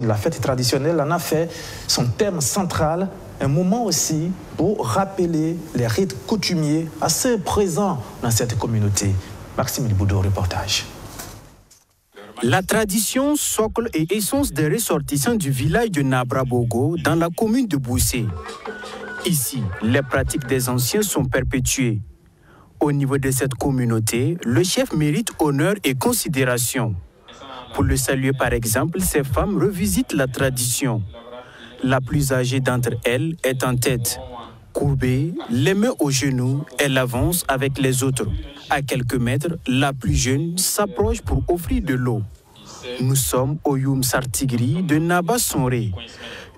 La fête traditionnelle en a fait son thème central, un moment aussi pour rappeler les rites coutumiers assez présents dans cette communauté. Maxime Boudou, reportage. La tradition, socle et essence des ressortissants du village de Nabrabogo dans la commune de Boussé. Ici, les pratiques des anciens sont perpétuées. Au niveau de cette communauté, le chef mérite honneur et considération. Pour le saluer par exemple, ces femmes revisitent la tradition. La plus âgée d'entre elles est en tête. Courbée, les mains aux genoux, elle avance avec les autres. À quelques mètres, la plus jeune s'approche pour offrir de l'eau. Nous sommes au Youm Sartigri de Naba Sonré,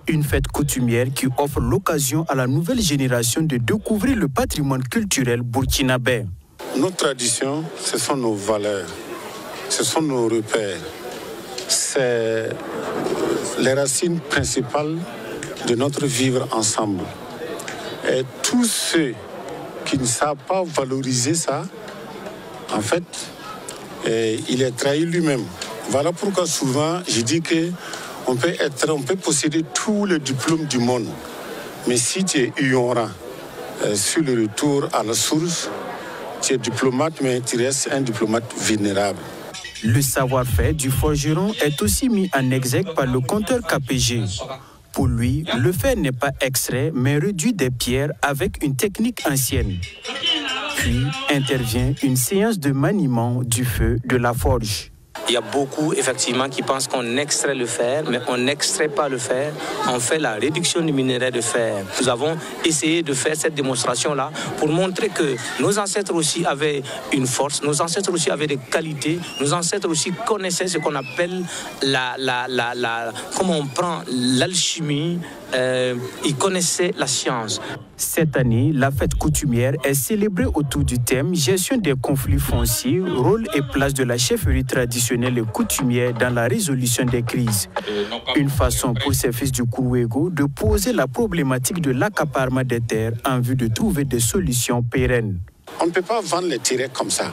une fête coutumière qui offre l'occasion à la nouvelle génération de découvrir le patrimoine culturel burkinabé. Nos traditions, ce sont nos valeurs, ce sont nos repères. C'est les racines principales de notre vivre ensemble. Et tous ceux qui ne savent pas valoriser ça, en fait, il est trahi lui-même. Voilà pourquoi souvent je dis qu'on peut posséder tous les diplômes du monde. Mais si tu es ignorant sur le retour à la source, tu es diplomate, mais tu restes un diplomate vulnérable. Le savoir-faire du forgeron est aussi mis en exergue par le conteur KPG. Pour lui, le fer n'est pas extrait, mais réduit des pierres avec une technique ancienne. Puis intervient une séance de maniement du feu de la forge. Il y a beaucoup, effectivement, qui pensent qu'on extrait le fer, mais on n'extrait pas le fer. On fait la réduction du minerai de fer. Nous avons essayé de faire cette démonstration-là pour montrer que nos ancêtres aussi avaient une force, nos ancêtres aussi avaient des qualités, nos ancêtres aussi connaissaient ce qu'on appelle comment on prend l'alchimie. Ils connaissaient la science. Cette année, la fête coutumière est célébrée autour du thème gestion des conflits fonciers, rôle et place de la chefferie traditionnelle et coutumière dans la résolution des crises. Une façon pour ces fils du Kourouégo de poser la problématique de l'accaparement des terres en vue de trouver des solutions pérennes. On ne peut pas vendre les terrains comme ça.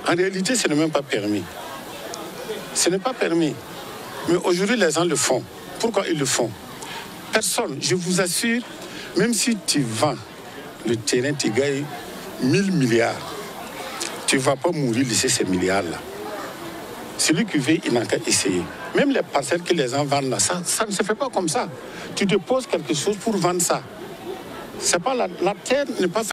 En réalité, ce n'est même pas permis. Ce n'est pas permis. Mais aujourd'hui, les gens le font. Pourquoi ils le font? Personne, je vous assure, même si tu vends le terrain, tu gagnes 1000 milliards. Tu ne vas pas mourir laisser ces milliards-là. Celui qui veut, il n'a qu'à essayer. Même les parcelles que les gens vendent là, ça ne se fait pas comme ça. Tu déposes quelque chose pour vendre ça. C'est pas la terre n'est pas